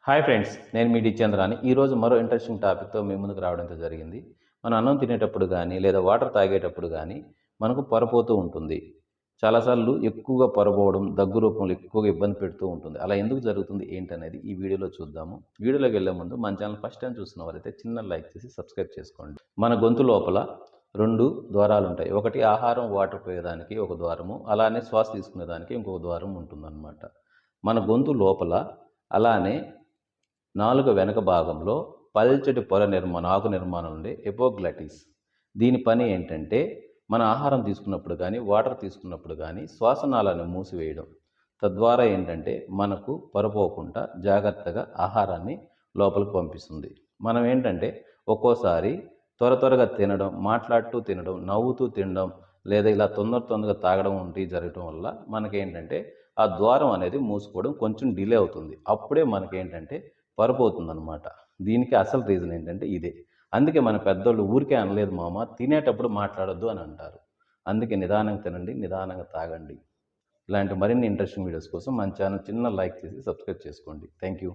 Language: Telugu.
హాయ్ ఫ్రెండ్స్, నేను మీ డి చంద్రాని. ఈరోజు మరో ఇంట్రెస్టింగ్ టాపిక్తో మీ ముందుకు రావడంతో జరిగింది. మనం అన్నం తినేటప్పుడు కానీ లేదా వాటర్ తాగేటప్పుడు కానీ మనకు పొరపోతూ ఉంటుంది. చాలాసార్లు ఎక్కువగా పొరపోవడం, దగ్గు రూపంలో ఎక్కువగా ఇబ్బంది పెడుతూ ఉంటుంది. అలా ఎందుకు జరుగుతుంది ఏంటనేది ఈ వీడియోలో చూద్దాము. వీడియోలోకి వెళ్ళే ముందు మన ఛానల్ ఫస్ట్ టైం చూస్తున్న వారైతే చిన్న లైక్ చేసి సబ్స్క్రైబ్ చేసుకోండి. మన గొంతు లోపల 2 ద్వారాలు ఉంటాయి. ఒకటి ఆహారం, వాటర్ పోయేదానికి ఒక ద్వారము, అలానే శ్వాస తీసుకునేదానికి ఇంకొక ద్వారం ఉంటుందన్నమాట. మన గొంతు లోపల అలానే నాలుక వెనక భాగంలో పల్చటి పొర ఆకు నిర్మాణం ఉండే ఎపోగ్లాటిస్. దీని పని ఏంటంటే మన ఆహారం తీసుకున్నప్పుడు కానీ వాటర్ తీసుకున్నప్పుడు కానీ శ్వాసనాళాన్ని మూసివేయడం. తద్వారా ఏంటంటే మనకు పొరపోకుండా జాగ్రత్తగా ఆహారాన్ని లోపలికి పంపిస్తుంది. మనం ఏంటంటే ఒక్కోసారి త్వరగా తినడం, మాట్లాడుతూ తినడం, నవ్వుతూ తినడం, లేదా ఇలా తొందరగా తాగడం వంటివి జరగడం వల్ల మనకేంటంటే ఆ ద్వారం అనేది మూసుకోవడం కొంచెం డిలే అవుతుంది. అప్పుడే మనకేంటంటే పరపోతుందనమాట. దీనికి అసలు రీజన్ ఏంటంటే ఇదే. అందుకే మన పెద్దోళ్ళు ఊరికే అనలేదు మామ, తినేటప్పుడు మాట్లాడొద్దు అని అంటారు. అందుకే నిదానంగా తినండి, నిదానంగా తాగండి. ఇలాంటి మరిన్ని ఇంట్రెస్టింగ్ వీడియోస్ కోసం మన ఛానల్ చిన్న లైక్ చేసి సబ్స్క్రైబ్ చేసుకోండి. Thank you.